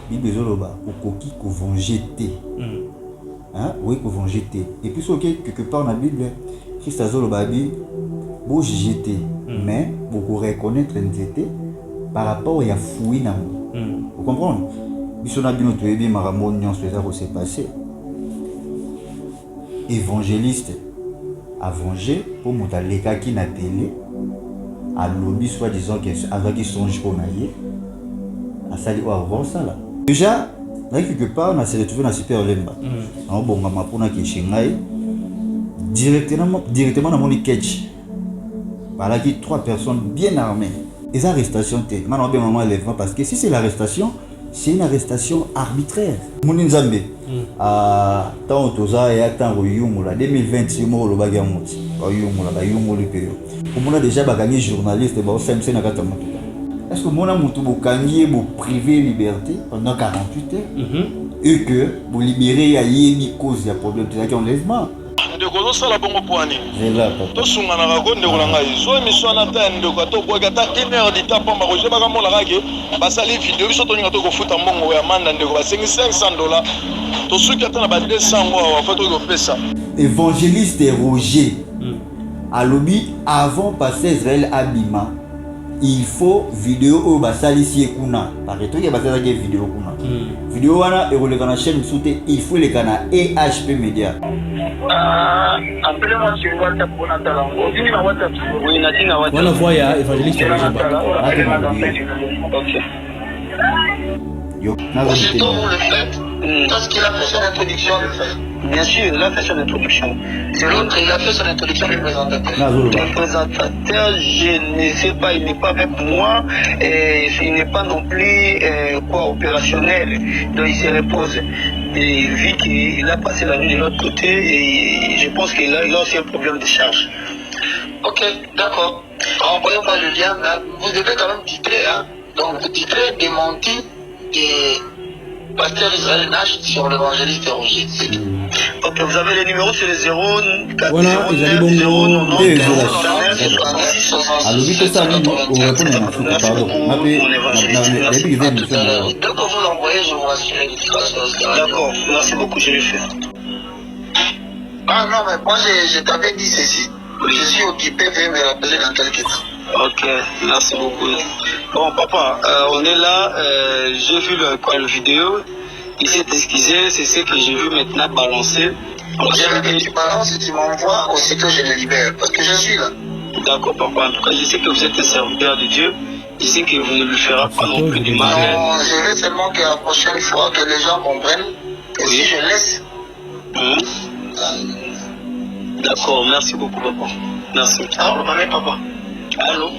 Bible zoloba okoki ko venger te. Hein? Oui, ko venger te. Et puis OK quelque part dans la Bible Christ azoloba bi bo jeter mais beaucoup reconnaître nzete par rapport à fouiller na. Vous comprenez? Biso na bino to ebi makambo nyonso eza ko se passer. Évangéliste a vengé pour monter les cas qui n'a télé à lobby soit disant que avec ils songe pour naïe à ça ou avant ça là déjà là quelque part on a se retrouvé dans super lemba en bon ma pour na qui chingai directement dans mon catch voilà qui 3 personnes bien armées et ça arrestation té maintenant bien moment lèvement parce que si c'est l'arrestation c'est une arrestation arbitraire. Mon Nzambe à tant toza et attend yungola 2020 mo lo baga moti ba yungola ba yungoli pe ko mona déjà ba gagner journaliste ba OCMC na kata moto est-ce que mona moto bo kangier bo privé liberté pendant 48 heures et que bo libérer ya yemi cause ya problème de enlèvement de ko ça la bongo poani là to sunga na ko ndeko na ngai so émission na ta ndeko to boka ta 1 heure de temps pa maroje ba kamola kake basali vidéo biso to ninga to ko futa mbongo ya manda ndeko ba $500 to suki ata na ba 200 wa fa to ko pesa évangéliste Roger à lobby avant passer Israël Abima il faut vidéo au basali si kuna par exemple il y a basali vidéo kuna vidéo wana et le canal chaîne soute il faut le canal EHP Media appelez-moi sur WhatsApp pour Natalango. Dis-moi na WhatsApp. Oui, Natina WhatsApp. Voilà, voyez, évangéliste Roger. Ok. Yo, aussitôt vous le faites, parce qu'il a fait son introduction, le fait. Bien sûr, il a fait son introduction. C'est l'autre, il a fait son introduction du présentateur. Le présentateur, je ne sais pas, il n'est pas avec moi, et il n'est pas non plus opérationnel, donc il se repose. Et vu qu'il a passé la nuit de l'autre côté, et je pense qu'il a aussi un problème de charge. Ok, d'accord. Envoyez-moi le lien, là. Vous devez quand même titrer, hein. Donc vous titrez démenti de Pasteur Israël Nash sur l'évangéliste Roger. Ok, vous avez les numéros, c'est les 0 4 voilà, 09 0 alors que ça on répond à pardon dès que vous l'envoyez, je vous rassurerai de toute façon. D'accord, merci beaucoup, je vais faire. Ah non, mais moi je t'avais dit ceci. Je suis occupé, veuillez me rappeler dans quelques temps. Ok, merci beaucoup. Bon, papa, on est là, j'ai vu le vidéo, il s'est excusé, c'est ce que j'ai vu maintenant balancer. J'aimerais que tu balances et tu m'envoies aussitôt je le libère, parce que je suis là. D'accord, papa, en tout cas, je sais que vous êtes un serviteur de Dieu, je sais que vous ne lui ferez pas non plus du mal. Non, je veux seulement que la prochaine fois que les gens comprennent que oui. Si je laisse... D'accord, merci beaucoup, papa. Merci. Allô, maman, papa. Allô.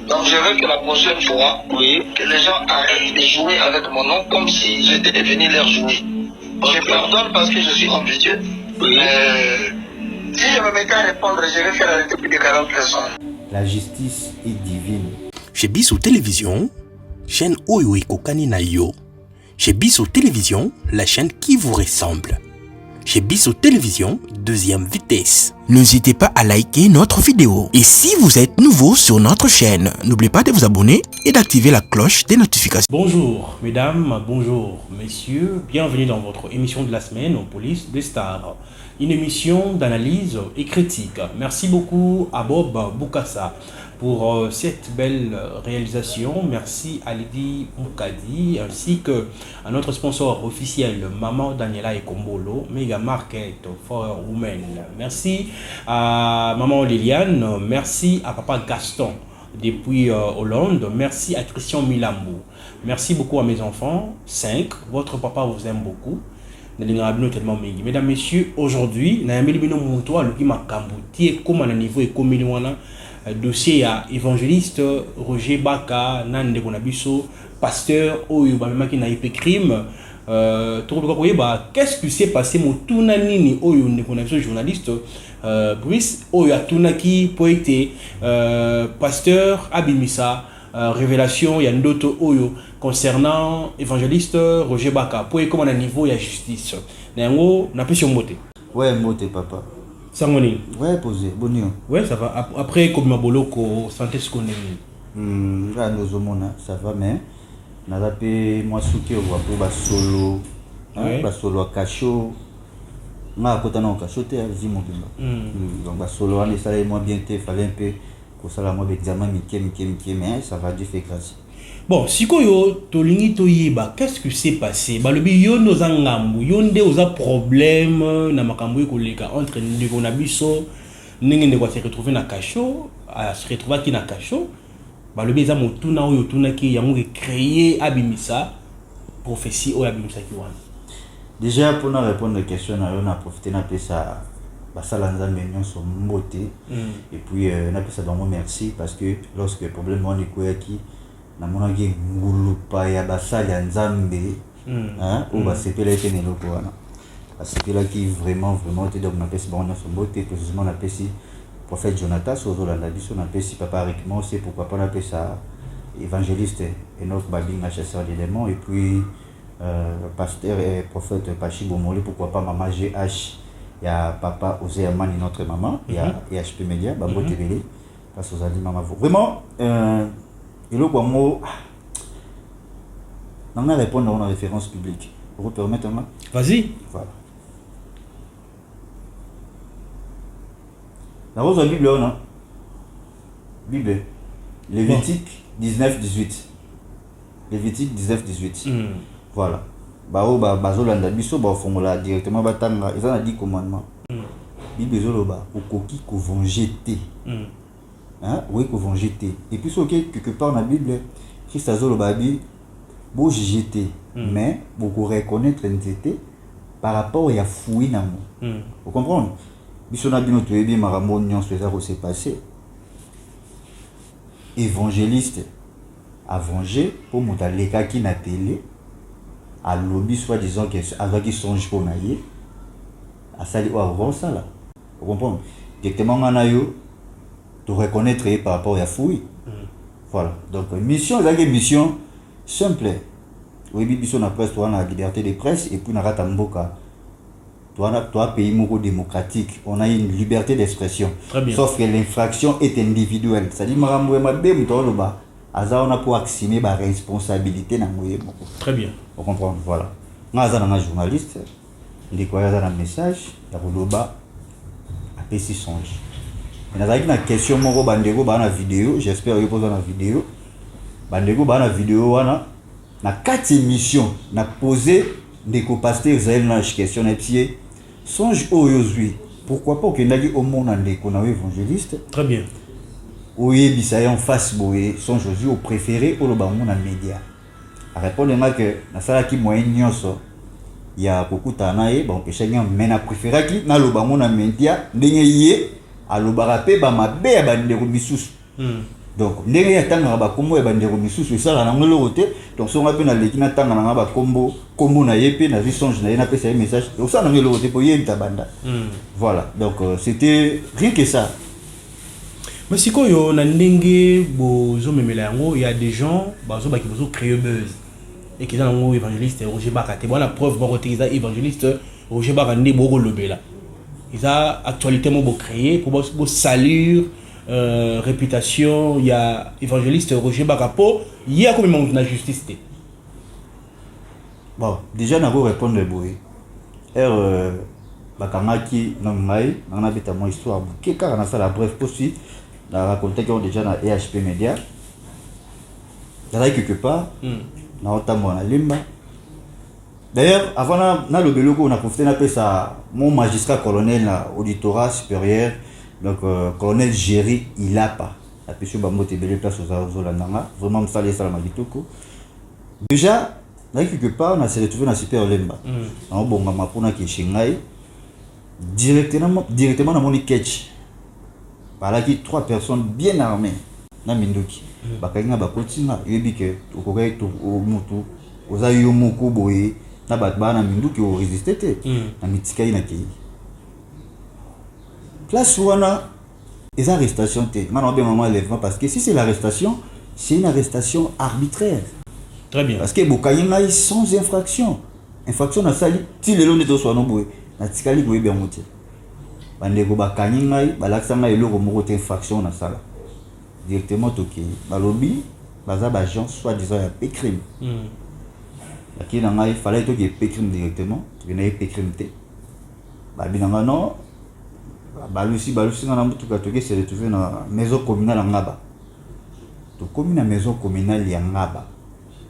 Donc je veux que la prochaine fois, oui, que les gens arrêtent de jouer avec mon nom comme si j'étais devenu leur jouet. Okay. Je pardonne parce que je suis homme de Dieu. Oui. Si je me mettais à répondre, je vais faire arrêter plus de 40 personnes. La justice est divine. Chez Bissou Télévision, chaîne Oyo et Kokani na yo. Chez Bissou Télévision, la chaîne qui vous ressemble. Chez Bissou Télévision, deuxième vitesse. N'hésitez pas à liker notre vidéo. Et si vous êtes nouveau sur notre chaîne, n'oubliez pas de vous abonner et d'activer la cloche des notifications. Bonjour mesdames, bonjour messieurs, bienvenue dans votre émission de la semaine aux polices des stars. Une émission d'analyse et critique. Merci beaucoup à Bob Boukassa pour cette belle réalisation. Merci à Lydie Moukadi ainsi que à notre sponsor officiel Maman Daniela Ekombolo, Mega Market for Women. Merci à Maman Liliane, merci à Papa Gaston depuis Hollande, merci à Christian Milambo, merci beaucoup à mes enfants, 5, votre papa vous aime beaucoup. Mesdames, messieurs, aujourd'hui, nous avons dossier à évangéliste Roger Baka, Nande Konabiso, pasteur Oyo Bamaki na crime. Qu'est-ce qui s'est passé mon Tounanini Oyo Nekonabiso journaliste Brice Oyo Atunaki poète pasteur Abimisa révélation Yandoto Oyo concernant évangéliste Roger Baka pour comment à niveau il y a justice. Nango n'a plus sur moté. Ouais, moté papa. Sangoni. Ouais, posé. Bonjour. Ouais, ça va. Après, comme ma boloko, santé ce qu'on est. Là, nous ça va, mais naza pe mwa suki owa po basolo basolo ya kasho nga akota na kasho te azi mobimba donc basolo wana esala ye mwa bien te fallait un peu kosala mwa examen mike mais ça va Dieu fait grâce. Bon, sikoyo tolingi toyeba, qu'est-ce que s'est passé? Balobi yo noza ngambu, yo nde oza problème na makambo ekoleka entre ndeko na biso, ndenge ndeko se retrouver na kasho, se retrouver ki na kasho. Balobi eza motuna oyo tuna ki yango créer abimisa prophétie oyo abimisa ki wana. Déjà pour nous répondre aux questions, on a profité na pesa basala nzambe nyonso mbote et puis na pesa bango merci parce que lorsque le problème on ekoyaki na monaki ngulupa ya basali ya nzambe ou basepela ete neloko wana basepela ki vraiment te donc na pesa bango nyonso mbote précisément na pesi prophète Jonathan sozolanda biso na pesi papa Rickman c'est pourquoi pas na pesa évangéliste Enoch Babinga chasseur des démons et puis pasteur et prophète Pachi Bomoli, pourquoi pas maman GH, il y a papa Osé Amani, notre maman, il y a HP Media, Babo TV, parce que vous avez dit maman. Vraiment, il y a un mot, on va répondre à une référence publique. Vous vous permettez moi? Vas-y. Voilà. Dans votre Bible, non? Bible, Lévitique 19-18. Lévitique 19-18. Voilà. Bao bazolanda biso ba formula directement batanga ils ont dit commandement. Bible zoloba okoki ko venger. Oui ko venger. Et puis OK quelque part dans la Bible Christ azoloba bi bo jeter mais beaucoup reconnaître entité par rapport à fouiller na mo. Vous comprenez? Biso na bino toyebi makambo nyonso eza ko se passer. Évangéliste a vengé pour motaleka ki na télé. À lobby soit disant que avec qui songe pour naïe à sali ou avant ça là vous comprenez directement on a eu de reconnaître par rapport à fouille voilà donc mission la mission simple oui mission na presse toi on a la liberté de presse et puis na rata mboka toi pays moko démocratique on a une liberté d'expression sauf que l'infraction est individuelle c'est à dire marambo ma be mutolo ba aza on a pour assumer ba responsabilité na moye moko. Très bien. Vous comprenez, voilà. Moi, je suis un journaliste, je suis un message, je suis un petit songe. Je suis une question, je suis une vidéo, j'espère que vous avez une vidéo. Je suis une vidéo, na 4 émissions, je posé des pasteur Israël question, songe aujourd'hui. Pourquoi pas que nous au monde un évangéliste? Très bien. Oui, bisaya en face boé, songe aujourd'hui au préféré au monde en média. Répondre que na sala ki moyen nyonso ya kokuta na ye bon pêcher nyo mais na préférer ki na loba mona media ndenge yé alobara pe ba mabe ya bandeko misusu donc ndenge ya tanga ba kombo ya bandeko misusu sala na ngolo roté donc so ngapi na leki na tanga na ba kombo na ye pe na songe na ye na pesa message donc ça na ngolo roté pour yé tabanda voilà donc c'était rien que ça. Mais si koyo na ndenge bozo memela yango il y a des gens bazo ba ki bozo créer buzz et qui sont un évangéliste Roger Bakate. Voilà la preuve bon côté évangéliste Roger Bakate boko lobela. Ils a actualité mo créé pour bo salir réputation il y a évangéliste Roger Bakapo il y a comme monde na justice té. Bon, déjà na go répondre boy. Bakamaki na mai na beta mo histoire buke car na ça la bref poursuite na raconter que déjà na EHP Media. Là quelque part na otamo na limba d'ailleurs avant na le beloko on a profité na pesa mon magistrat colonel na auditorat supérieur donc colonel Géry il a pas la pêche ba moté belé place aux zolandanga vraiment me saler ça ma bitoko déjà là quelque part on a se retrouvé na super limba na bonga mapona ki shingai directement na moni catch par là qui 3 personnes bien armées na mindoki bakangi na bakotinga yebi ke okokai to mutu ozayo moko boye na batbana minduki o résister te na mitikai na kei place wana les arrestations te maintenant bien moment lèvement parce que si c'est l'arrestation c'est une arrestation arbitraire. Très bien parce que bokangi sans infraction na sali ti lelo neto so no boye na tikali boye bien moté bandeko bakangi ngai balakisa ngai eloko moko te infraction na sala directement toki balobi baza ba gens soi-disant ya pécrime. Qui il fallait que tu pécrime directement, tu n'avais pécrime té. Babinanga non, balusi na mutuka toke se retrouver na maison communale ngaba. To commune maison communale ya ngaba.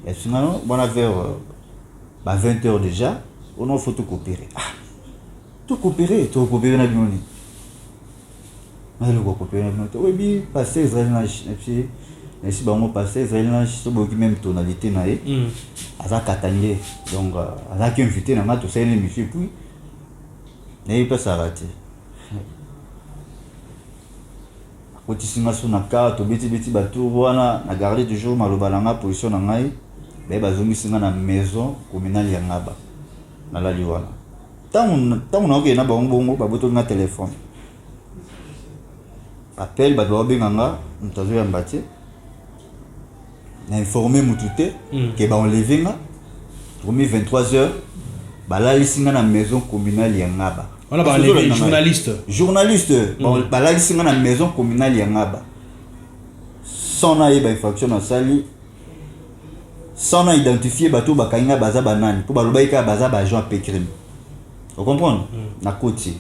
Et sinon bon vers 20h déjà, on a faut tout coopérer. Ah. Tout coopérer na bimoni. Mais le coopérer na bimoni. Oui bi passer Israël na et puis bango passer Israël na so boki même tonalité na e. Aza katangé. Donc aza qui invité na ma to ça une émission puis n'ayez pas s'arrêter. Kotisinga suna ka to beti bato wana na garder toujours maloba na position na ngai ba bazongi singa na maison communale ya ngaba na la liwana tangu na na bongo ba boto na téléphone appel ba do benganga mtazo ya mbati na informer mutute que ba enlever nga promis 23h ba la singa na maison communale ya ngaba. On a les journalistes. Bah là, ici, on a la maison communale Yangaba. Sans infraction à Sali, sans identifier bateau Bakainga Baza Banane, pour Balubaïka Baza Bajan Pécrim. Vous comprenez? Na côté.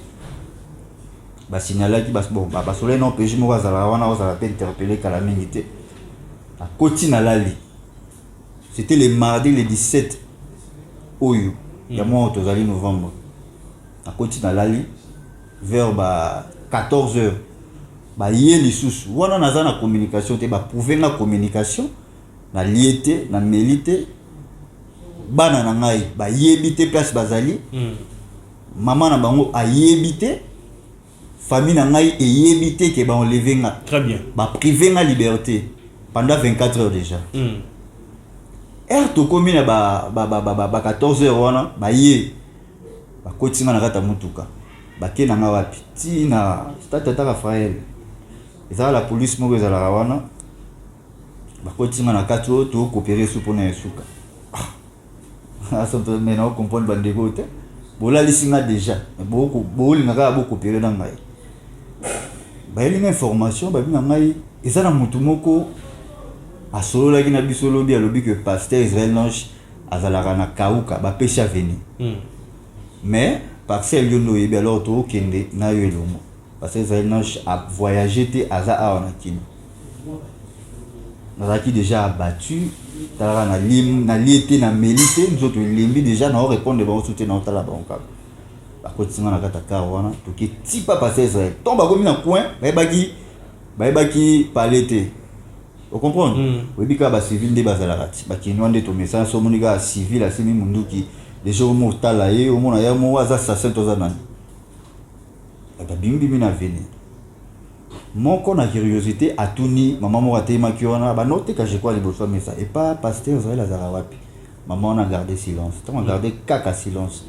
Bah, signaler qui bas bon, bah, soleil non, péché, moi, Zalawana, on a interpellé calamité. Na côté Nalali. C'était le mardi, le 17 Oyo. Il y a moi, au novembre. À côté de l'ali vers 14h ba yeli susu wana naza na communication te ba prouver na communication na liété na mélité bana na ngai ba yebité place bazali maman na bango a yebité famille na ngai e yebité que ba enlever nga très bien ba priver na liberté pendant 24 heures déjà to commune ba 14h wana ba yé bakotinga na kata mutuka bakena nga wapi ti na stade ta Rafael ezala la police moko ezala wana bakotinga na kata to coopérer sous pona esuka asanto mena comprendre bandeko te bola lisinga déjà beaucoup bolinga ka beaucoup coopérer na ngai bayelinga information babinga ngai ezala mutu moko asolola kina bisolo bi alobi que pasteur Israël Lange azalaka na kauka ba péché venir. Mais parce que Lyono est bien alors tout kende na yo elomo parce que Israël Lange a voyagé te aza a na kini na qui déjà abattu tala na lim na liété na mélité nous autres limbi déjà na répondre ba soutien na tala banka ba kotinga na kata karwana to ki ti pas passer Israël tomba comme na coin ba baki palete vous comprenez oui bika ba civil de bazalarati ba kinwande to message so monika civil asimi munduki les jours où tu as là, au moins, il y a un assassin qui est là. Il y a mon con a curiosité à tout ni maman m'a raté ma kiona bah noté que j'ai quoi les besoins mais ça et pas pasteur Israël Azarawapi maman a gardé silence on a gardé caca silence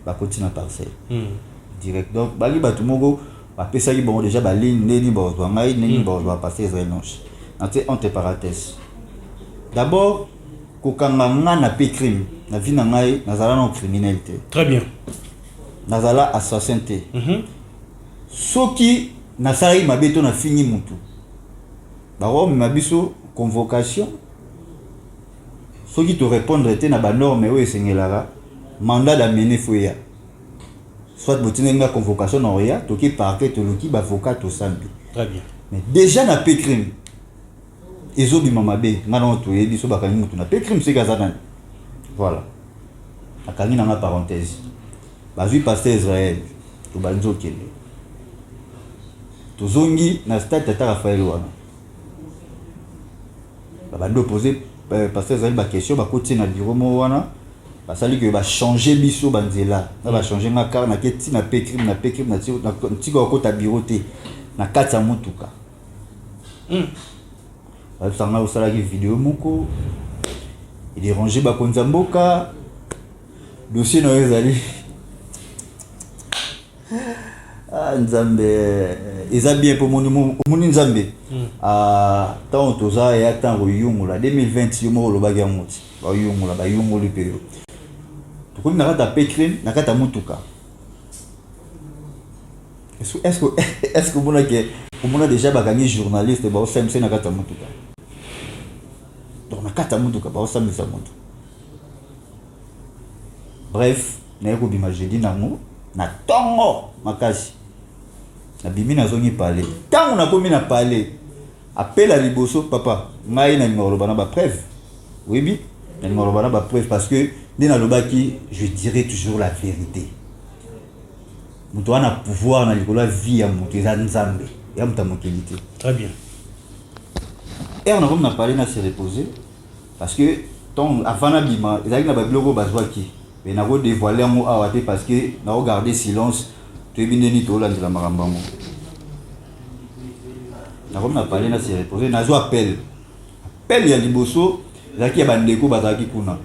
bah continue à parcelle direct donc bah li bah tout mogo bah pesa qui bon déjà bah ligne neni bon ngai neni bon va passer Israël Lange entre parenthèses d'abord kokanga na pe crime na vie na ngai nazala na criminalité très bien nazala assassin te soki nasali mabeto na fini mutu baro mabiso convocation soki to répondre te na ba norme o esengelara mandat d'amener foya soit botinenga convocation na oya to ki parquet to loki ba avocat to sambi très bien mais déjà na pe crime ezobi mamabe ngana to yebi so bakangi mutu na pe crime c'est gazana voilà akangi na parenthèse bazui pasteur Israël to banzo kele to zongi na stade tata Rafael wana bando poser pasteur Israël ba question ba côté na bureau mo wana basali que ba changer biso banzela na ba changer na car na keti na pe crime na tiko ko ta bureau te na kata mutuka sanga osala ki vidéo moko il est rangé ba konza mboka dossier na ezali nzambe eza bien pour moni nzambe tant toza ya tango yungula 2020 yomo lobaki ya moti ba yungula ba yunguli période to komi na kata pécrin na kata mutuka est-ce que on a déjà bakangi journaliste ba OCMC na kata mutuka bakata mutuka baosambisa moto. Bref, naye kobima jeudi nango na tongo makasi nabimi nazongi parler ntango nakomi na parler appel à liboso papa ngai na ngoloba na ba preuve oui na ngoloba na ba preuve parce que nde nalobaki je dirai toujours la vérité. Moto wana pouvoir na likolo vie ya moto eza nzambe ya muta mokili te. Très bien. Et on a comme parlé na se reposer parce que ton avant na bima ezali na ba biloko bazwaki mais na ko dévoiler mo awate parce que na ko garder silence to ebindeni to la ndila makambango. Na comme na parlé na se reposer na zo appel ya liboso zaki ya bandeko bazaki kuna.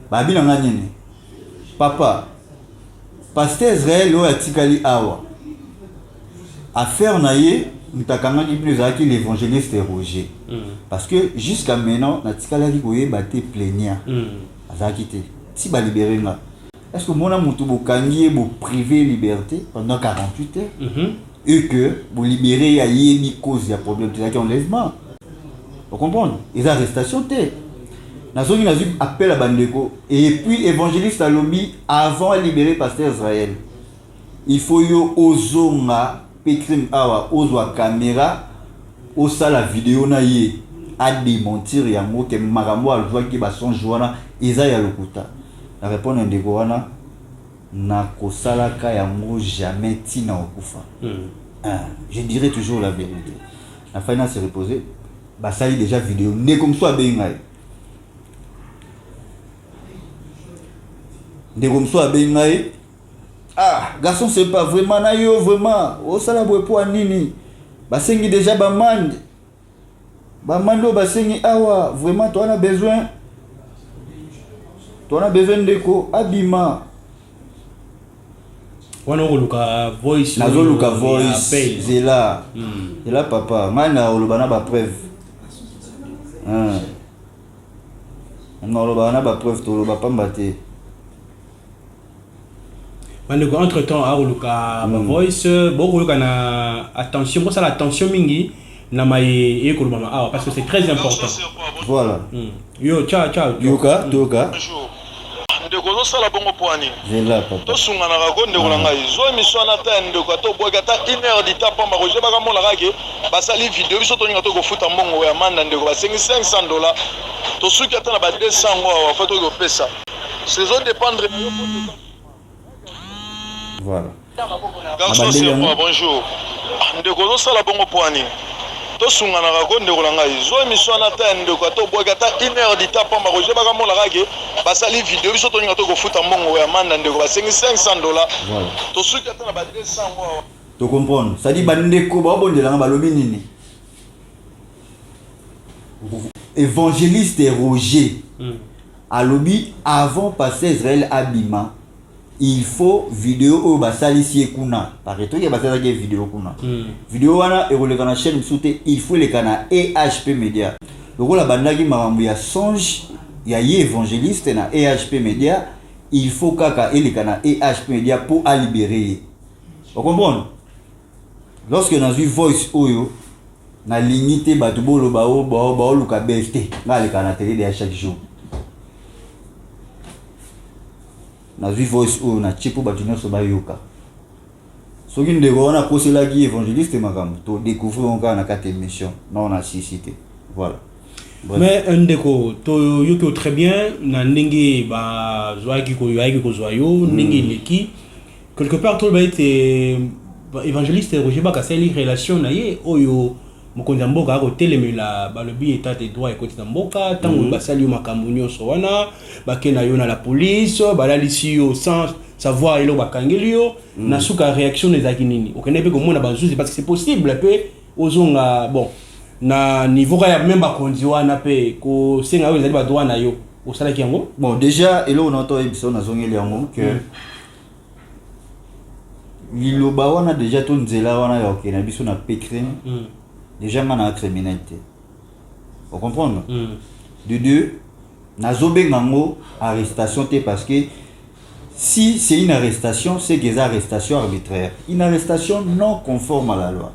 Ba bina nganyene papa pasteur Israël o atikali awa affaire na ye mutakanga ki plus zaki l'évangéliste Roger parce que jusqu'à maintenant natikala ki koye baté plaignant azaki te si ba libérer nga est-ce que mona mutu bokangi bo privé liberté pendant 48 heures et que vous libérer ya yebi cause ya problème zaki enlèvement vous comprenez les arrestations te nazongi nazu appel à bandeko et puis évangéliste à lobby avant libérer pasteur Israël il faut yo ozonga Petrim awa ozwa caméra osa la vidéo na ye a démentir yango ke makambo alwa ki ba son joana eza ya lokuta na répondre ndeko wana na kosala ka yango jamais tina okufa je dirais toujours la vérité la finance se reposer ba sali déjà vidéo ne comme soit bengai de comme soit bengai. Ah, garçon, c'est pas vraiment naïo, vraiment. Oh, ça la boue pour nini. Basengi déjà bamande. Bamando basengi awa. Vraiment, toi on a besoin. Toi on a besoin de quoi? Abima. Wana oluka voice. Nazo luka voice. C'est là. C'est là papa. Mana olobana ba preuve. On olobana ba preuve to oloba pambate. Entre temps, à voice, beaucoup na attention, pour ça l'attention mingi, na maïe et kolomama, parce que c'est très important. Voilà. Yo, ciao. Yoka, toka. Bonjour. Ndeko zo sala bongo poani. C'est là papa. To sunga na rakonde ndeko na ngai. Zo émission na ta ndeko to boga ta 1 heure di tapa ma roje baka mona rake. Basali vidéo biso to ninga to ko futa mbongo ya manda ndeko ba $500. To suki ata na ba 200 ngwa fa to ko pesa. Saison dépendre. Voilà. Garçon, c'est moi, bonjour. Ndeko zo sala bongo poani. To sunga na rakonde ndeko na ngai. Zo émission na ta ndeko to boga ta 1 heure di tapa ma roje baka mona rake. Basali vidéo biso to ninga to ko futa mbongo ya manda ndeko ba $500. Voilà. To suki ata na ba 200 ngwa. Tu comprends? Ça dit bandeko ba bondelanga balobi nini? Évangéliste Roger. À lobby avant passer Israël Abima. Il faut vidéo au basali si kuna. Par exemple, il y a basali vidéo kuna. Vidéo wana et le canal chaîne soute il faut le canal EHP Media. Le rôle la bandagi marambu ya songe ya évangéliste na EHP Media. Il faut kaka et le canal EHP Media pour à libérer. Vous comprenez? Lorsque dans une voice oyo na limité batubolo bao luka beste na le canal télé de chaque jour. Na voice ou na chipo batino so bayoka soki ndeko wana koselaki évangéliste makambo to découvrir encore na quatre émission non na cité voilà. Mais ndeko to yoko très bien na ndenge ba zoaki ko yoaki ko zoyo ndenge leki quelque part to ba été évangéliste Roger Bakaseli relation na ye oyo mokonza mboka ko telemela balobi état de droit ekoti na mboka tango basali makambo nyonso wana bakena yo na la police balalisi yo sans savoir elo bakangeli yo na suka réaction ezaki nini okene pe komona bazuzi parce que c'est possible pe ozonga bon na niveau ya même bakonzi wana pe ko senga yo ezali ba droit na yo osalaki yango bon déjà elo na to ebiso na zongeli yango que liloba wana déjà to nzela wana ya okena biso na pécrin déjà man a criminalité. Vous comprenez? De deux, nazobe ngango arrestation te parce que si c'est une arrestation, c'est des arrestations arbitraires. Une arrestation non conforme à la loi.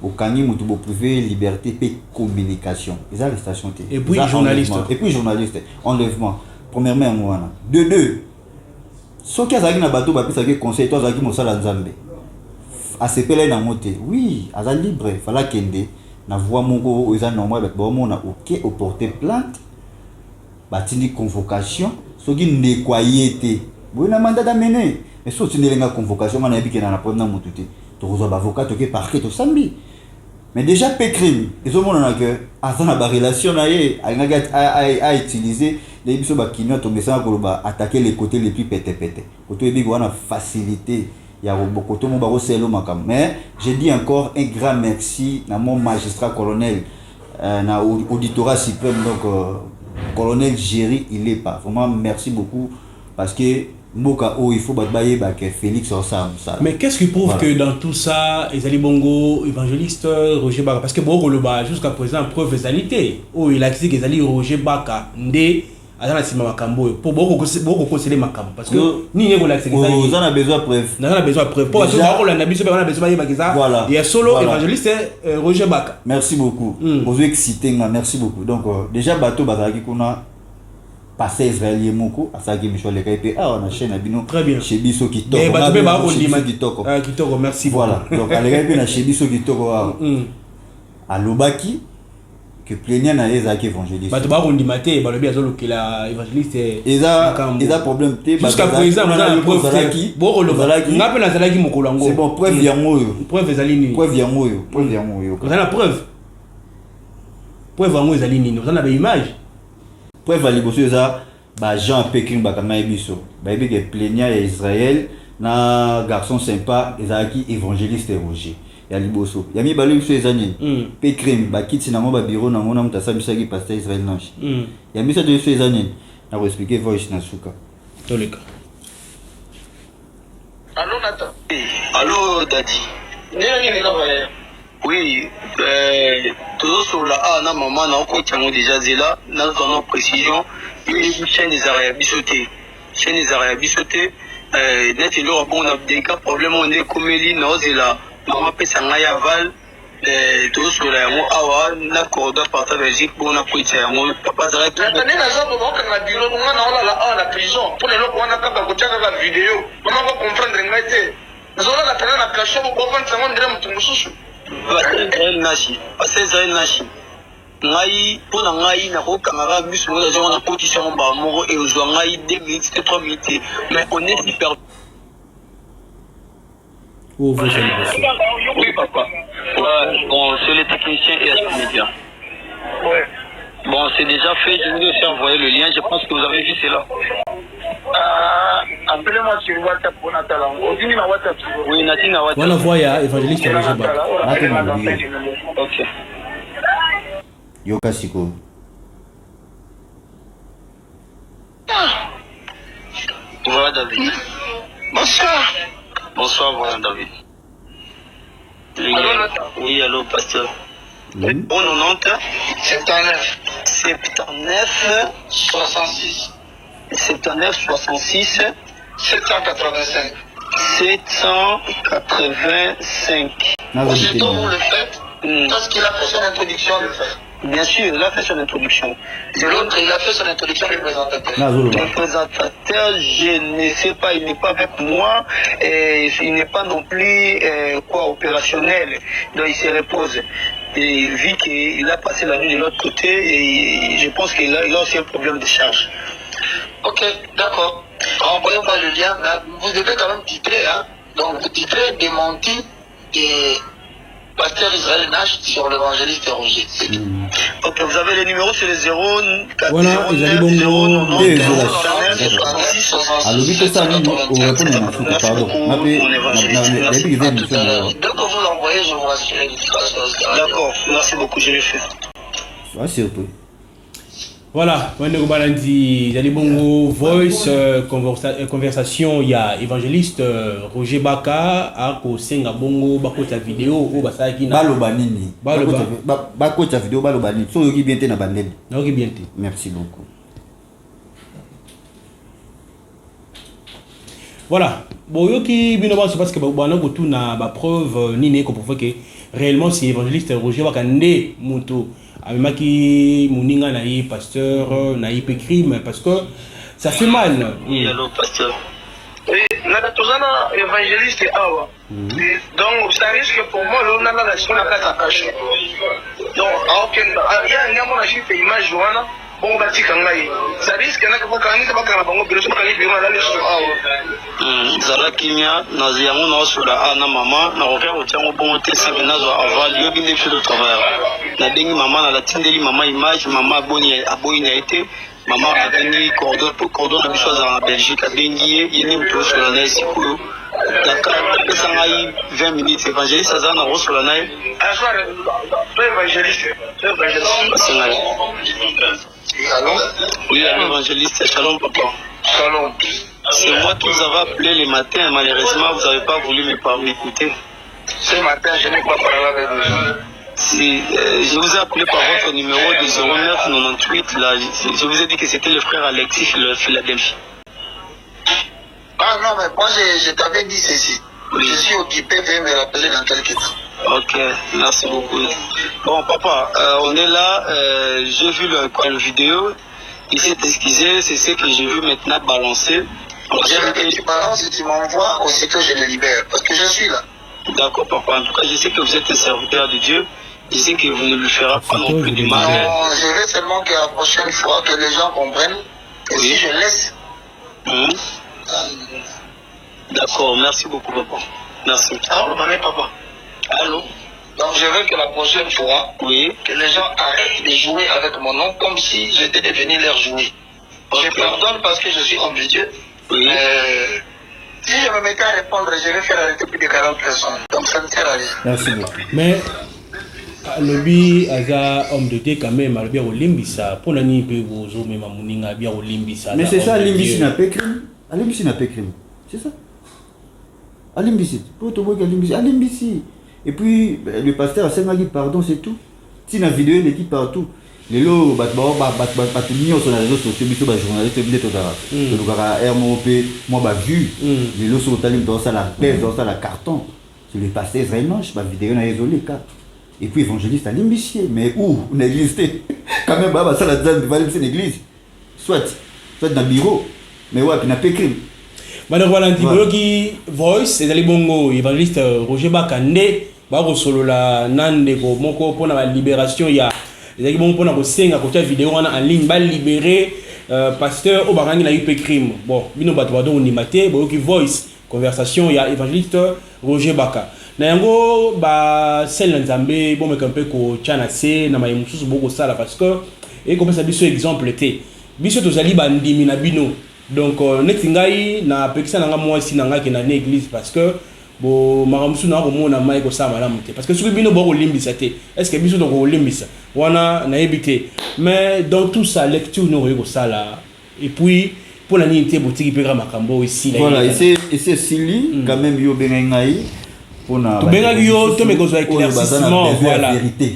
Okangi mutubo privé liberté et communication. Les arrestations. Et puis journaliste. Et puis journaliste. Enlèvement. Premièrement, moi. De deux. Ce qui a na bateau, parce que conseil, toi, qui m'a Nzambe. A se pele na moté. Oui, à la libre. Fala kende. Na voix mon go, ils ont normal, on a ok, au porter plainte. Batini convocation. Ce qui n'est quoi y était. Oui, na mandat d'amener. Mais si tu n'as pas convocation, on a dit qu'il y a un problème. Tu as un avocat, tu as parquet, tu as mais déjà, pécrime. Ils ont dit que, avant la relation, à utiliser les biso bakino to message ko ba attaquer les côtés les plus pété. Côté bi on a facilité il y a beaucoup de monde selo makam. Mais je dis encore un grand merci à mon magistrat colonel na auditorat suprême donc colonel Géry il est pas. Vraiment merci beaucoup parce que Mboka il faut battre que Félix ensemble ça. Mais qu'est-ce qui prouve que dans tout ça, Ezali Bongo, évangéliste Roger Baka, parce que Bongo le bas jusqu'à présent preuve ezalité. Oh il a dit que Ezali Roger Baka ndé azana sima makambo pour Bongo conseiller makambo parce que ni yego la Ezali. Vous en avez besoin preuve. On a besoin preuve. Pour que Bongo la nabiso on a besoin de Bakiza. Il y a solo évangéliste Roger Baka. Merci beaucoup. Vous excitez merci beaucoup. Donc déjà bateau bazaki kuna passé israélien moko asaki Michel le kaipe on a chaîne abino très bien chez biso kitoko et bato ba ko ndima kitoko merci voilà donc ale kaipe na chez biso kitoko alobaki que plaignant na ezaki évangéliste bato ba ko ndima te balobi azolo que la évangéliste eza problème te jusqu'à présent on a preuve boko lobaki ngape na zalaki mokolo ngo c'est bon preuve yango yo preuve ezali nini preuve yango yo on a la preuve yango ezali nini on a ba image preuve à liboso eza ba Jean Pékin bakanga biso ba yebi que plaignant ya Israël na garçon sympa ezaki évangéliste Roger ya liboso ya mi balo biso ezani Pékin ba kiti na mo ba bureau na mona mutasa bisaki pasteur Israël Nanchi ya misa de biso ezani na ko expliquer voice na suka toleka. Allô Nathan. Allô Daddy. Oui, toujours sur la A, na maman, na encore tiens déjà zéla, na dans précision, une chaîne des arabes sauté, net il aura bon des cas problème on est comme les na zéla, maman peut s'engager aval, toujours sur la mo awa, na corda par ta Belgique bon na poitiers, mo papa ça reste. Attendez na zone bon quand na bureau on a la prison, pour les locaux on a pas kocha la vidéo, comment va comprendre ngate. Zola la tena na cachot pour comprendre ça on dirait mutumushu. Israël Nashi. Ngai pour ngai na ko kangara biso na zone na position ba moko et ozwa ngai 2 minutes 3 minutes mais on est hyper. Oui papa. Ouais, bon c'est les techniciens et les médias. Ouais. Bon c'est déjà fait, je vous ai envoyé le lien, je pense que vous avez vu cela. Appelez-moi sur WhatsApp pour Nathalie. Aujourd'hui, na WhatsApp. Oui, Nathalie na WhatsApp. Voilà, voya évangéliste Roger Baka. Ok. Yoka Siko. Voilà David. Bonsoir, voilà David. Oui, allô, pasteur. Bon, 90 79 66 79 66 785 785. Aussitôt vous le faites, parce qu'il a fait son introduction, le fait. Bien sûr, il a fait son introduction. C'est l'autre, il a fait son introduction, le présentateur. Le présentateur, je ne sais pas, il n'est pas avec moi, et il n'est pas non plus opérationnel, donc il se repose. Et vu qu'il a passé la nuit de l'autre côté, et je pense qu'il a aussi un problème de charge. Ok, d'accord. Envoyez-moi le lien. Là. Vous devez quand même titrer. Hein? Donc, vous titrez démenti de pasteur Israël Nash sur l'évangéliste Roger. C'est tout. Ok, vous avez les numéros sur les 0 4 voilà, 09 0 alors vite ça nous répond à ma pardon dès que vous l'envoyez je vous rassure de toute façon. D'accord, merci beaucoup, je le fais. Surtout. Voilà, Wendego Balandi, Zali Bongo, voice, conversation, il y a évangéliste Roger Baka, Ako Senga Bongo, Bakota vidéo, ou Basaki na. Balobanini. Bakota vidéo, Balobanini. So yogi bien te na bandel. Yogi bien te. Merci beaucoup. Voilà. bon qui bino ba parce que bana ko tuna ba preuve ni ne ko pour que réellement c'est évangéliste Roger Bakande Muto amaki muninga na yi pasteur na yi pe crime parce que ça fait mal. Oui, allô pasteur. Oui, nada tozana évangéliste awa. Donc ça risque pour moi là on a la sur la cache. Donc aucun il y a un moment j'ai fait image joana bon bati kangai. Ça risque na ko kangi ba kana bango bilo so kangi bilo na leso awa. Zala kimia na ziango na osula na mama na ko faire otiango bon te se na zo avant yo binde fait de travail. Na dengi mama na la tindeli mama image mama aboni a été maman a venu cordon de choses en Belgique a bengi il est tout sur la neige sikulu Dakar ça a 20 minutes évangéliste ça na sur la neige évangéliste allô oui évangéliste shalom papa shalom c'est moi qui vous avez appelé le matin malheureusement vous n'avez pas voulu m'écouter ce matin je n'ai pas parlé avec vous. Si, je vous ai appelé par votre numéro de 0998, là, je vous ai dit que c'était le frère Alexis de Philadelphie. Ah non, mais moi je t'avais dit ceci. Oui. Je suis occupé, veuillez me rappeler dans quelques temps. Ok, merci beaucoup. Bon, papa, on est là, j'ai vu le vidéo, il s'est excusé, c'est ce que j'ai vu maintenant balancer. Je veux que tu balances et tu m'envoies aussitôt je le libère, parce que je suis là. D'accord, papa, en tout cas, je sais que vous êtes un serviteur de Dieu. Je sais que vous ne lui ferez pas non plus du mal. Non, je veux seulement que la prochaine fois que les gens comprennent que oui. Si je laisse. D'accord, merci beaucoup, papa. Merci. Allô, papa. Allô. Donc je veux que la prochaine fois, oui, que les gens arrêtent de jouer avec mon nom comme si j'étais devenu leur jouet. Okay. Je pardonne parce que je suis homme de Dieu. Oui. Si je me mettais à répondre, je vais faire arrêter plus de 40 personnes. Donc ça ne sert à rien. Merci beaucoup. Mais le bi aza homme de Dieu quand même, bien au limbisa. Pour la nuit, vous avez même moninga bien au limbisa. Mais c'est ça, limbisi n'a pas crime. Limbisi n'a pas crime. C'est ça. Limbisi. Pour te voir que limbisi. Et puis le pasteur a dit pardon, c'est tout. Si la vidéo il dit partout. Les lots bat mignon sur les réseaux sociaux, biso ba journaliste bile to dara. To lukara RMOP, moi ba vu. Les lots sur talim dans ça la pèse dans ça la carton. C'est le pasteur vraiment, je ba vidéo na isolé cas. Et puis évangéliste à l'imbécile, mais où on existait. Quand même bah ça la dame va aller l'église. Soit dans le bureau. Mais ouais, puis n'a pas écrit. Madame Valentine qui voice et les bongo évangéliste Roger Bakande ba ko solo la nande ko moko pour la libération il y a les gens pour na senga ko ta vidéo en ligne ba libérer pasteur Obarangi na UP crime. Bon, bino bato ba don ni maté bo ki voice conversation il y a évangéliste Roger Baka. Na yango ba sel nzambe bon me kampe ko chana se na mayimususu boko sala parce que et comme ça biso exemple té biso to zali ba ndimi na bino. Donc neti ngai na pekisa na nga moi si na nga ke na église parce que bo maramusu na ko mona mai ko sa malamu te parce que soki bino bo limbisa te est-ce que biso to ko limbisa wana na ebité mais dans tout ça lecture no ko sala et puis pour la nité botiki pe makambo ici là voilà et c'est Sili quand même yo bengai pour na to benga yo to me ko so éclaircissement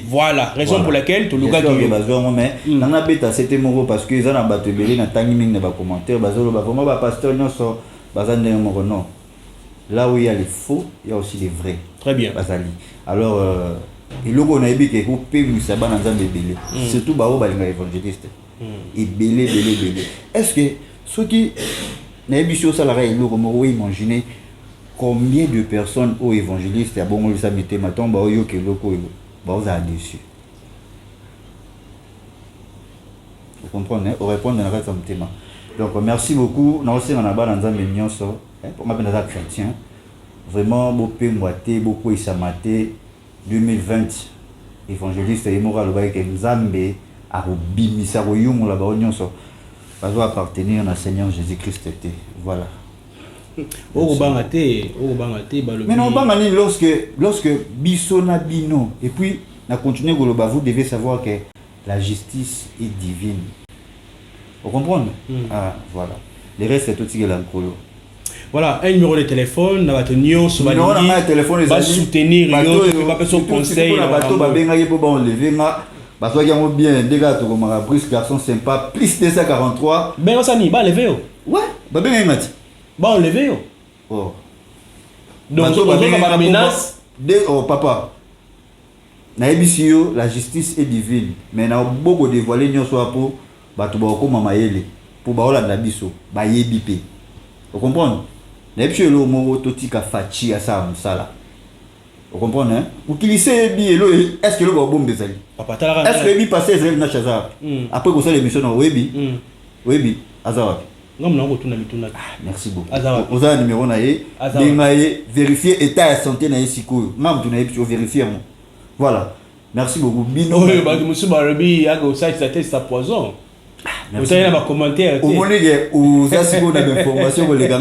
voilà raison pour laquelle to luka ki besoin mais na beta c'était moro parce que ils en bato belé na tangi mingi na ba commentaire bazolo ba vraiment ba pasteur nyonso bazande moro non. Là où il y a les faux, il y a aussi les vrais. Très bien. Basali. Alors, et le on a dit que vous pouvez vous savoir dans un bébé. Surtout bah vous les évangélistes. Et belé. Est-ce que ceux qui n'ont pas sur ça la réalité, vous imaginez combien de personnes aux évangélistes à bon ça mettez maintenant bah yo que loko bah vous avez déçu. Vous comprenez? Au répondre dans la thème. Donc merci beaucoup. Nous aussi on a dans un million ça. Pour moi, je suis chrétien. Vraiment, beaucoup moité, beaucoup isamaté. 2020, évangéliste et moral, avec Nzambe, à Rubimisa, Royum, la Baronne, ça va appartenir à Seigneur Jésus-Christ. Voilà. Mais non, pas lorsque Bissona Bino, et puis, on a continué, vous devez savoir que la justice est divine. Vous comprenez? Ah, voilà. Le reste, c'est tout ce qui est l'alcool. Voilà, un numéro de téléphone, on va tenir sur va soutenir, on va faire son conseil. On va bien, des gars, Brice, garçon sympa, plus 243. Ben, on s'en y va lever. Ouais, bah bien, on lever. Oh. Donc, on a la menace. Oh, papa. Naebisi yo, la justice est divine. Mais na beaucoup dévoilé nyonso apo bato ba ko mama yele pour ba ola biso ba yebipe. Vous comprenez? Naebisi yo mo totika fachi asa musala. Vous comprenez hein? Ou qu'il sait bi lo est-ce que le ba bombe zali? Papa tala. Est-ce que bi passer Israël na chaza? Après ko ça l'émission na webi. Webi azawa. Merci beaucoup. Vous avez un numéro naé. Vérifier état de santé naé siko. Mam tu naé pour vérifier. Voilà. Merci beaucoup. Bino. Oui, bah monsieur Barabi, a go ça c'est poison. Vous avez un commentaire. Au moment où ça c'est une information pour les gars.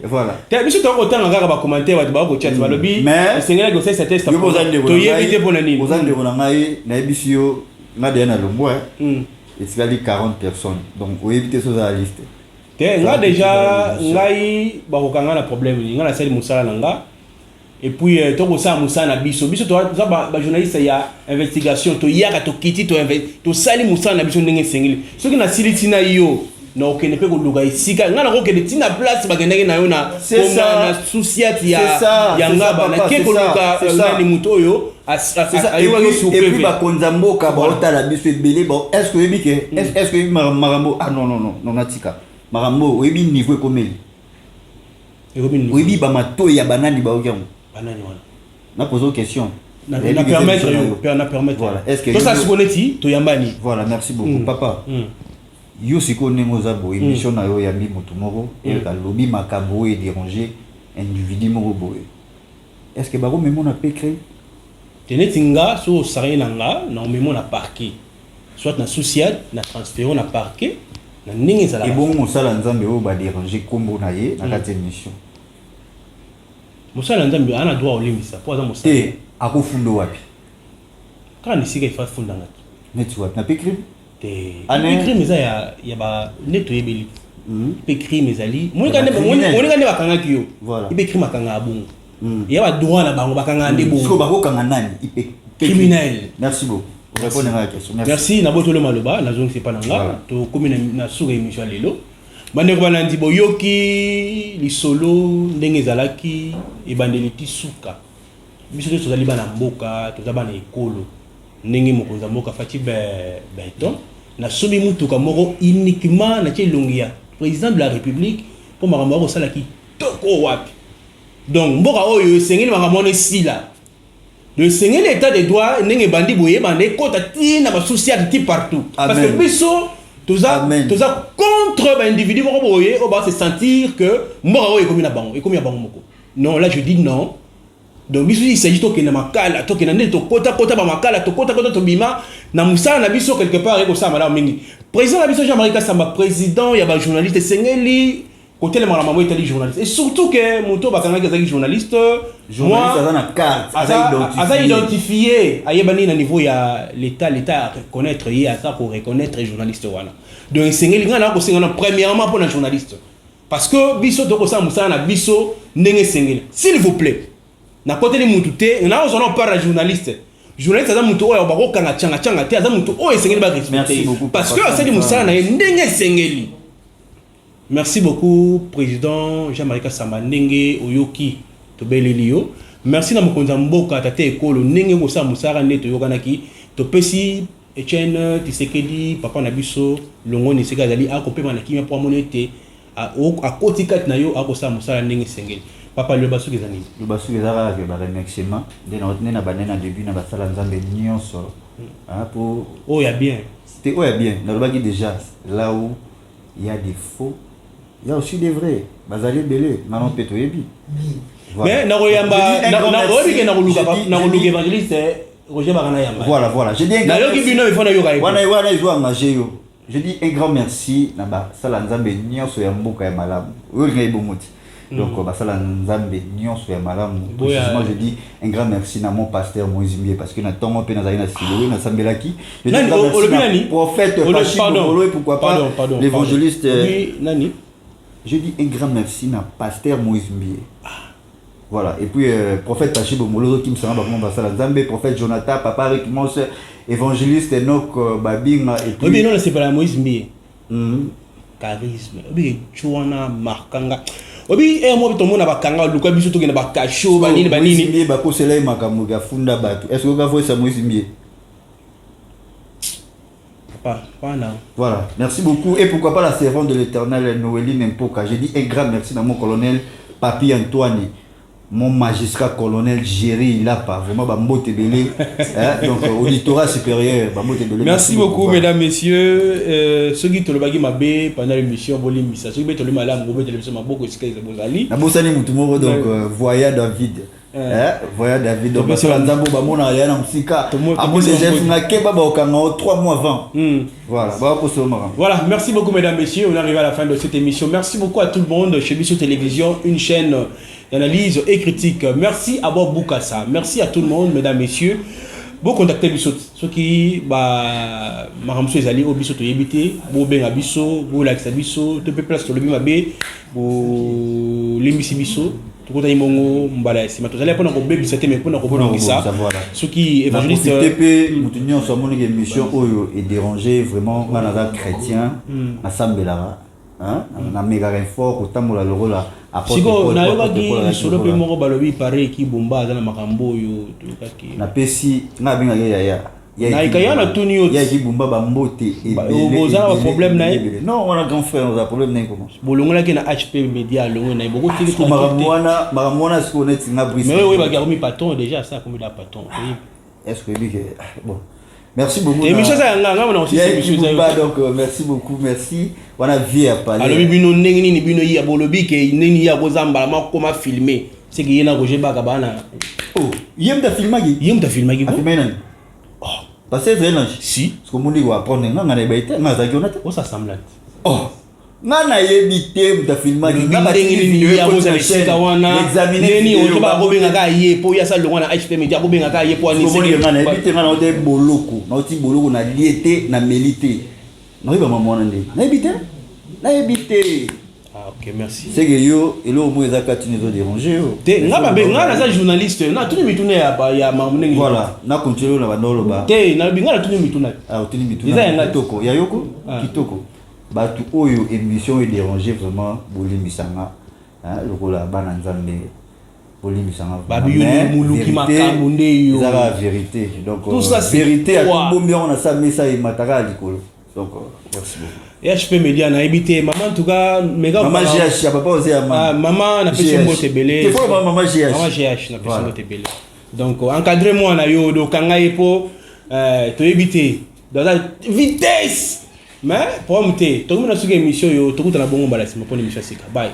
Voilà. Monsieur tu as autant un gars va commenter va te chat Barabi. Mais c'est un go ça c'est poison. Tu y éviter pour nani. Vous avez un naé naébisio na de na lombo hein. Et c'est 40 personnes. Donc vous évitez ça la liste. Nga déjà ngai ba ko kanga na problème nga na sali musala nanga. Et puis to ko sa musala na biso to ba journaliste ya investigation to yaka to kiti to sali musala na biso ndenge sengili soki na siliti na yo na okene pe ko luka isika nga na ko kene tina place ba kendeke na yo na na souciati ya ngaba na ke ko luka na ni muto yo et puis ba konzamboka ba otala biso ebele ba est-ce que ebike est-ce que marambo ah non natika marambo oyebi niveau ekomeli oyebi bamato ya banani baokiango banani wana na pose question na permettre voilà est-ce que to ça siboneti to yambani voilà merci beaucoup papa yo siko nemo za boye mission na yo ya mbi mutu moko et ka lobi makambo et déranger individu moko boye est-ce que bako memo na pécré tenetinga so saré nanga na memo na parquet soit na souciade na transférer na parquet. Et bon, Moussala Nzambe va déranger comme na ye na kati mission. Moussala Nzambe ana droit au limisa. Pour exemple Moussala. Et ako fundo wapi? Quand ni sika ifa funda ngati. Netu wapi na pe crime? Te crime za ya ba neto yebeli. Pe crime ezali. Monika ne bakanga kiyo. Voilà. Ipe crime akanga abungu. Ya ba droit na bango bakanga ndebo. Siko bako kanga nani? Ipe criminel. Merci beaucoup. Répondre à la question. Merci na boto le maloba na zone c'est pas nanga to comme na souga émission lelo bandeko banandi boyoki li solo ndenge zalaki e bandeli tisuka biso to zali bana mboka to zabana ekolo ndenge mokonza mboka fati beton na sobi mutuka moko uniquement na tchelongia président de la république pour makambo ko salaki toko wapi donc mboka oyo esengeli makambo ne sila. Le Seigneur l'état des droits n'est bandi boye bandé kota tina ba souci ati partout. Parce que biso toza contre ba individu moko boye on va se sentir que moko ekomi na bango ekomi na bango moko. Non là je dis non. Donc biso il s'agit to kena makala to kena ne to kota ba makala to kota to bima na musala na biso quelque part eko sa mala mingi. Président na biso Jean-Marie Kassamba président ya ba journaliste Sengeli côté les malamamo itali journaliste et surtout que moto bakanga kazaki journaliste à la carte à identifier ayebani na niveau ya l'état à reconnaître y a ça pour reconnaître les journalistes wana donc sengeli ngana ko sengana premièrement pour les journalistes parce que biso to ko sa musana na biso ndenge sengeli s'il vous plaît na côté les mututé na ozona par la journaliste aza mutu oyo bako kanga changa te aza mutu oyo sengeli ba respecter parce que ça dit musana na ndenge sengeli. Merci beaucoup, Président Jean-Marie Kassamba Ndenge Oyoki Tobelelio. Merci na mokonza mboka tate ekolo ndenge ngosa musara neto yokanaki to pesi Etienne Tisekedi papa na biso longo ni seka zali akopema na kimia pour monete a kotika na yo akosa musara ndenge sengeli. Papa le basu kezani. Le basu kezara ke ba remerciement de na banena début na basala nzambe nyonso. Pour oh ya bien. C'était oh ya bien. Na lobaki déjà là où il y a des faux. Il y a aussi des vrais. Bazali belé, maman peto yebi. Mais na royamba na roluka évangéliste Roger Barana yamba. Voilà, je dis un grand merci. Wana izo engagé yo. Je dis un grand merci na ba sala nzambe nyonso ya mboka ya malamu. Oyo ngai bomoti. Donc ba sala nzambe nyonso ya malamu. Moi je dis un grand merci na mon pasteur Moïse Mbié parce que na tongo pe na zali na silo na sambelaki. Je dis prophète Pachibolo pourquoi pas l'évangéliste nani. Je dis un grand merci à pasteur Moïse Mbié. Voilà. Et puis, prophète Pachibo Molo, qui me semble Zambé, prophète Jonathan, papa avec mon évangéliste Enoch Babing. Et puis. Oui, mais non, c'est pas la Moïse Mbié. Charisme. Oui, Chouana, Markanga. obi moi tout le monde ba kanga luka biso to ke na ba kasho ba nini Moïse ba ko sela makambo ga funda batu est-ce que ga voix Moïse Mbie pas non. Voilà, merci beaucoup. Et pourquoi pas la servante de l'Éternel, Noéline Mpoka. J'ai dit un grand merci dans mon colonel Papi Antoine, mon magistrat colonel Géry Lapa. Vraiment, Bambo Tebele. Donc, auditorat supérieur, Bambo Tebele. Merci beaucoup, mesdames, messieurs. Ceux qui te le bagui mabé pendant l'émission, Bolimissa. Ceux qui te le malade, Bobo Télévision, Maboko, Escaïs, Bozali. Nabosani Moutoumoro, donc, Voya David. Voya David, donc, parce que Nzambo Bamona a yana Msika. Après, les chefs n'a pas Bakanga 3 mois avant. Voilà, voilà, merci beaucoup, mesdames, messieurs. On arrive à la fin de cette émission. Merci beaucoup à tout le monde chez Bissot Télévision, une chaîne d'analyse et critique. Merci à Bob Boukassa. Merci à tout le monde, mesdames, messieurs. Vous contactez Bissot. Ceux qui, Maramsou Ezali, au Bissot Yébité, vous ben à Bissot, vous l'accès à Bissot, tu peux placer sur le Bimabé, vous l'émission Bissot. Tout le monde mbala si matozali pona ko bébé c'était mais pona ko pona ça ceux qui évangélistes TP mutunyo so moni émission oyo est dérangé vraiment ngana za chrétien asambela na méga fort kotambola loro la siko na yoba ki solo pe moko balobi pare ki bomba za na makambo yo tukaki na pesi nga binga ya na ikayana tuni yo ya ki bomba ba mbote et bozala ba problème na non on a grand frère on a problème na comment bolongola ki na HP Media longo na beaucoup tiki ko maramwana ce qu'on est nga brise mais oui ba garmi patron déjà ça comme la patron est-ce que lui bon merci beaucoup émission ça nga na aussi émission ça donc merci beaucoup merci on a vie à parler alors bino ndenge nini bino ya bolobi ke nini ya kozambala ma koma filmer c'est que yena roger baka bana oh yem ta filmagi oh parce que c'est si ce que mon dit va prendre nga na baité nga za jonathan on s'assemble oh nga na yebite ta filmagi nga ba nini ya bozala sika wana nini on ba robenga ka ye po ya sa longa na HP Media robenga ka ye po ani c'est nga na yebite nga na ote boloko na oti boloko na liete na melite na yeba maman ndé na yebite ah ok merci c'est que yo et lo mo ezaka tini zo déranger yo te nga ba nga na za journaliste na tuni mitune ya mamunengi voilà na continuer na bandolo ba te na binga na tuni mituna ah tuni mituna kitoko ya yoko kitoko batu oyo émission est déranger vraiment bolimbisanga lokola bana nzambe bolimbisanga babi yo muluki makambo nde yo la vérité donc tout ça c'est vérité à tout bon bien on a ça mais ça il mataka likolo donc merci beaucoup et HP Media na habité maman en tout cas méga maman GH ya papa aussi maman na pesi mbote belé c'est quoi maman GH na pesi mbote belé donc encadrez moi na yo do kanga yepo to habité dans la vitesse mais pour monter to mona suka émission yo to kutana bongo balasi mo poni émission sika bye